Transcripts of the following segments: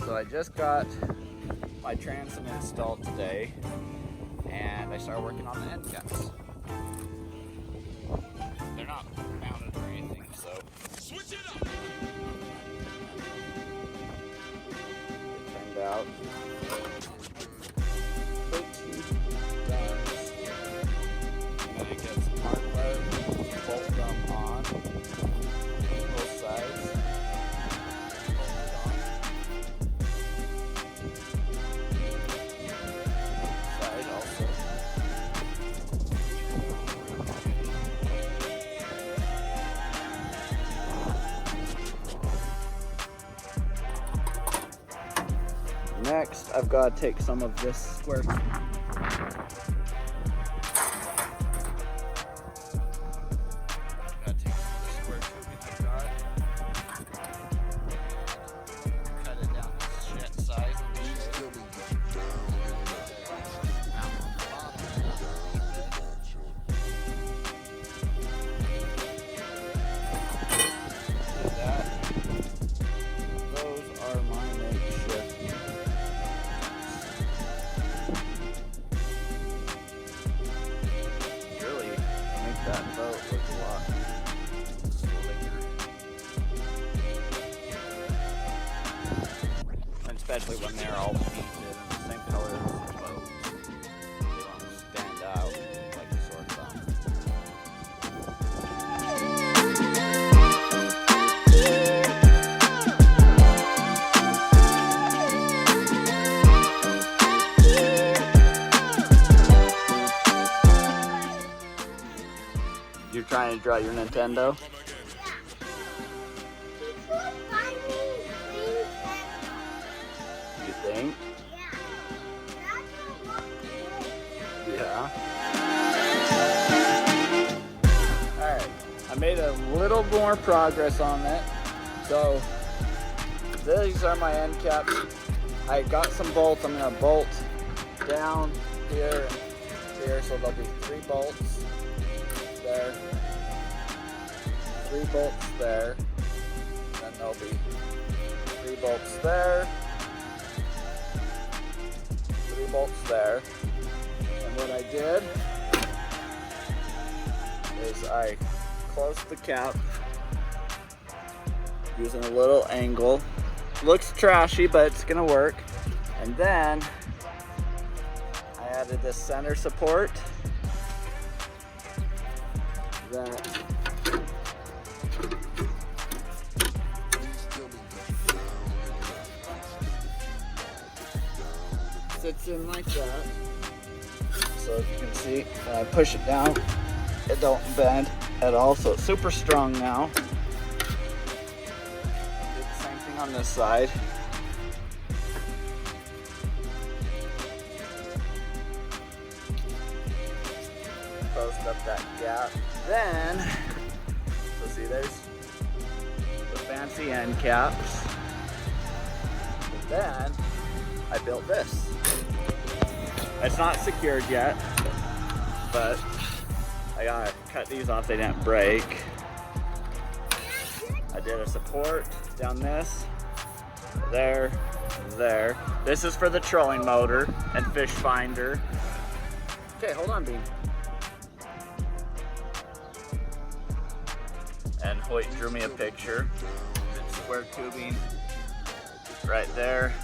So I just got my transom installed today, and I started working on the end caps. They're not mounted or anything, so switch it up. It turned out pretty darn scary. I'm gonna get some hardware, bolt them on both sides. Next, I've got to take some of this square. Got to take some of the square tubing I've got. Cut it down to shit size and that. Those are my makeshift. That boat looks a lot slicker. And especially when they're all painted in the same color as the boat. They don't stand out like a sore thumb. You're trying to draw your Nintendo? You think? Yeah. Alright, I made a little more progress on it. So, these are my end caps. I got some bolts. I'm going to bolt down here and here, so there'll be 3 bolts. There, 3 bolts there, then there'll be 3 bolts there, 3 bolts there, and what I did is I closed the cap using a little angle. Looks trashy, but it's gonna work. And then I added this center support that sits in like that. So if you can see, when I push it down, it don't bend at all. So it's super strong now. Did the same thing on this side. Closed up that gap. Then, so see, there's the fancy end caps. And then I built this. It's not secured yet, but I gotta cut these off, they didn't break. I did a support down this, there, there. This is for the trolling motor and fish finder. Okay, hold on, Bean. And Hoyt drew me a picture. It's square tubing right there,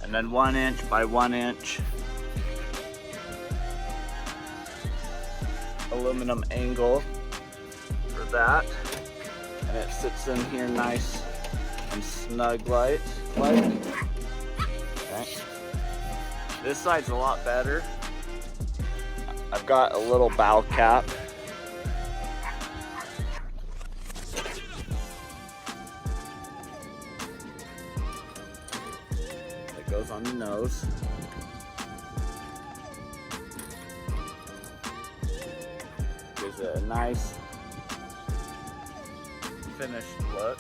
and then 1 inch by 1 inch aluminum angle for that, and it sits in here nice and snug like. Okay. This side's a lot better. I've got a little bow cap. Goes on the nose. Gives it a nice finished look.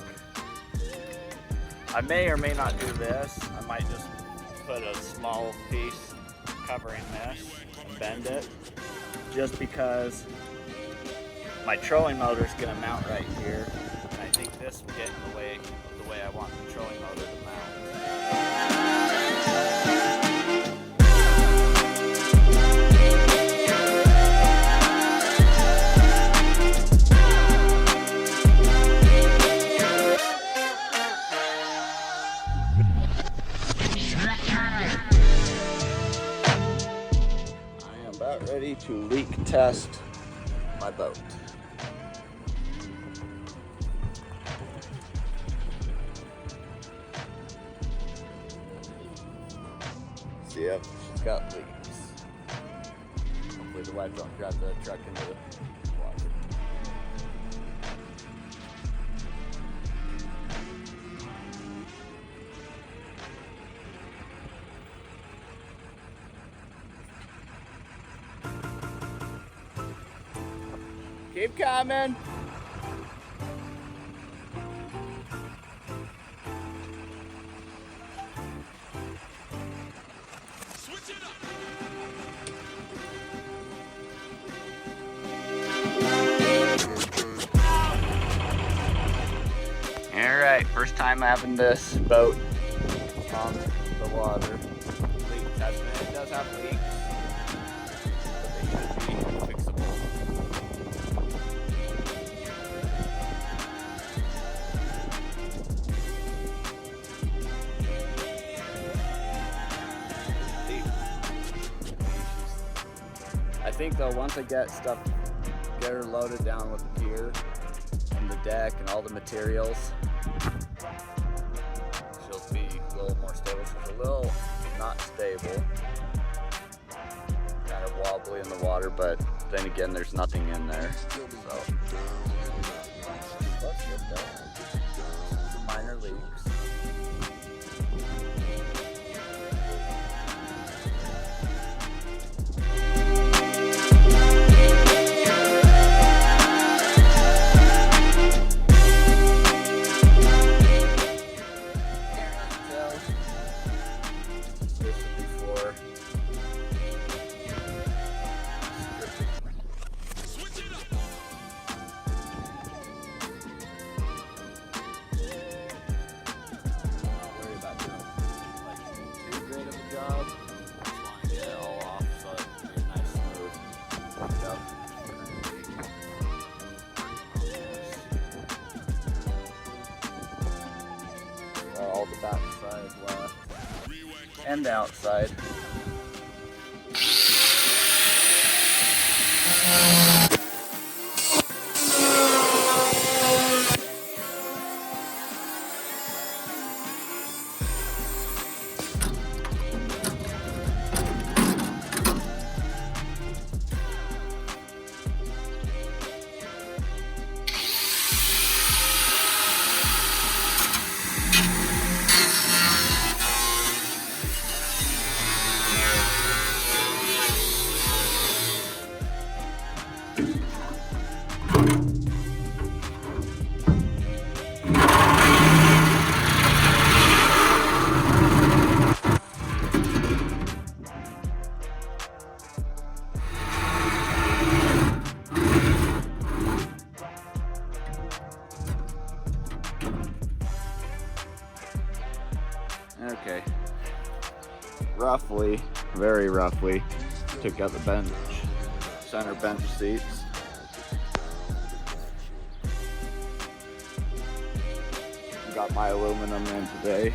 I may or may not do this. I might just put a small piece covering this and bend it, just because my trolling motor is going to mount right here, and I think this will get in the way of the way I want the trolling motor to mount. ready to leak test my boat. See, yeah, she's got leaks. Hopefully the wife don't grab the truck into the water. Keep coming. Switch it up. All right, first time having this boat on the water. Leak testament. It does have leaks, but they should be fixable. I think though, once I get her loaded down with the pier and the deck and all the materials, she'll be a little more stable. She's a little not stable, kind of wobbly in the water, but then again, there's nothing in there. So let's get that. Some minor leaks. All the back side left and the outside. Okay, roughly, very roughly, took out the bench, center bench seats. Got my aluminum in today,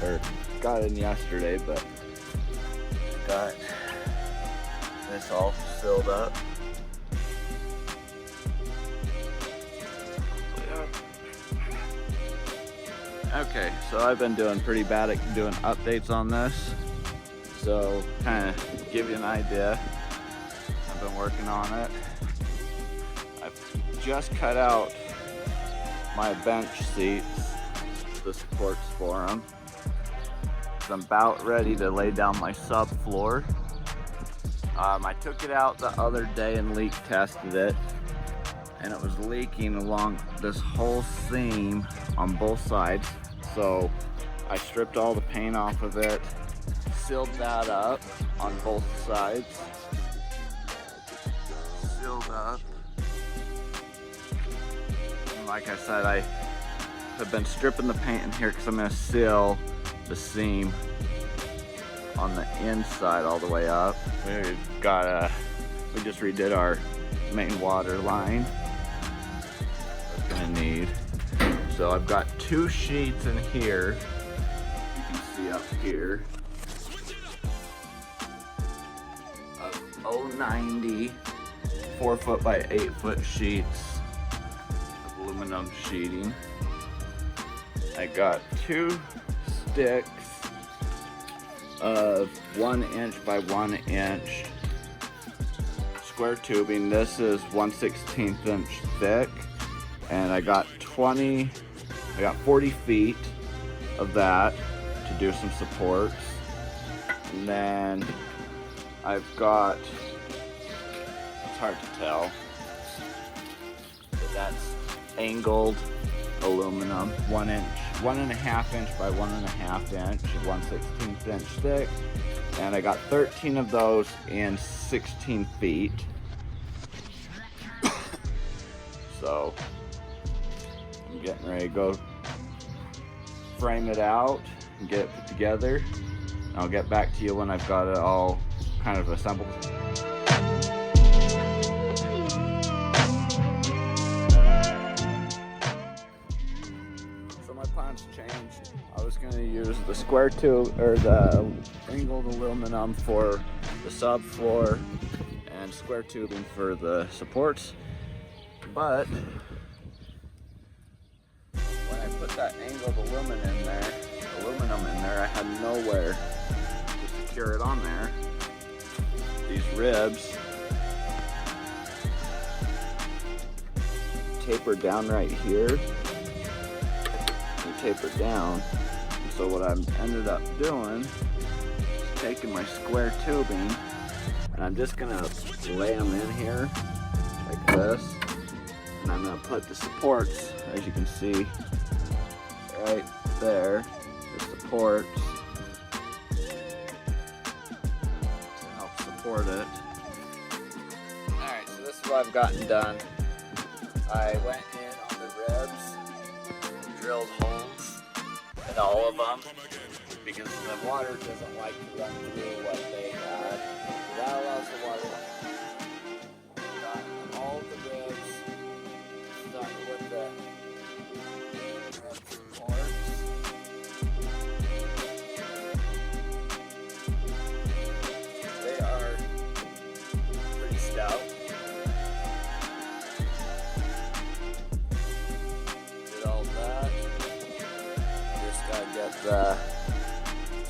or got in yesterday, but got this all filled up. Okay, so I've been doing pretty bad at doing updates on this, so kind of give you an idea. I've been working on it. I've just cut out my bench seats, the supports for them. I'm about ready to lay down my subfloor. I took it out the other day and leak tested it, and it was leaking along this whole seam on both sides. So I stripped all the paint off of it, sealed that up on both sides, sealed up. And like I said, I have been stripping the paint in here because I'm going to seal the seam on the inside all the way up. We just redid our main water line. That's gonna need. So I've got 2 sheets in here. You can see up here. Of 090 4-foot by 8-foot sheets, aluminum sheeting. I got 2 sticks of 1 inch by 1 inch square tubing. This is 1/16 inch thick, and I got 40 feet of that to do some supports. And then I've got, it's hard to tell, but that's angled aluminum, 1 inch, 1.5 inch by 1.5 inch, 1/16 inch thick. And I got 13 of those in 16 feet. So I'm getting ready to go frame it out and get it put together. I'll get back to you when I've got it all kind of assembled. So my plans changed. I was going to use the square tube or the angled aluminum for the subfloor and square tubing for the supports, but when I put that angled aluminum in there, I had nowhere to secure it on there. These ribs taper down right here. They taper down. And so what I ended up doing is taking my square tubing, and I'm just gonna lay them in here like this. And I'm gonna put the supports, as you can see, right there, the supports to help support it. Alright, so this is what I've gotten done. I went in on the ribs, drilled holes in all of them, because the water doesn't like to run through what they had. That allows the water. Got all the ribs, starting with the supports. They are pretty stout. Did all that. Just gotta get the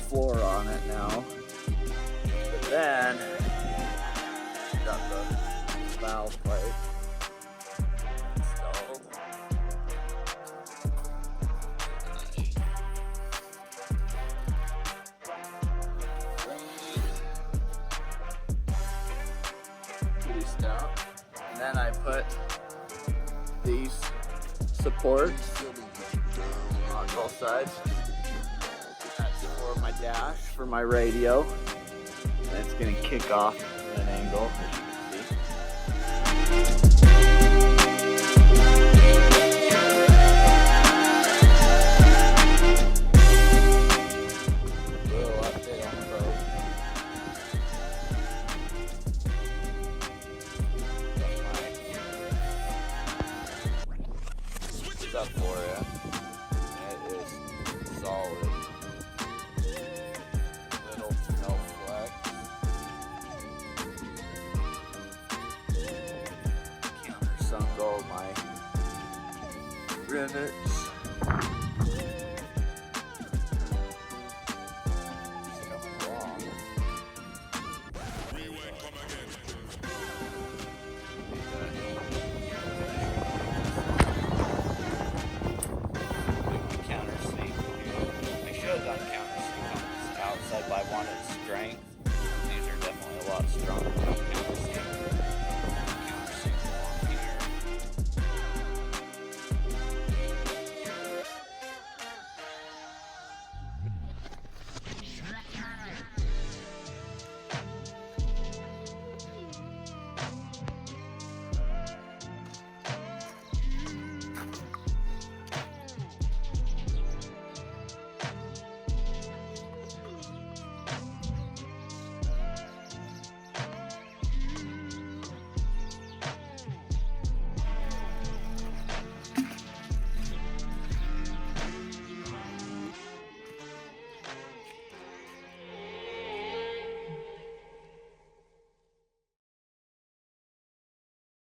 floor on it now. But then got the valve pipe installed. Pretty stout. And then I put these supports on both sides. That's for my dash, for my radio. And it's gonna kick off at an angle, as you can see. Little update on the boat. Got my stuff for it. It is solid. Little to no flex. Countersunk all my rivets.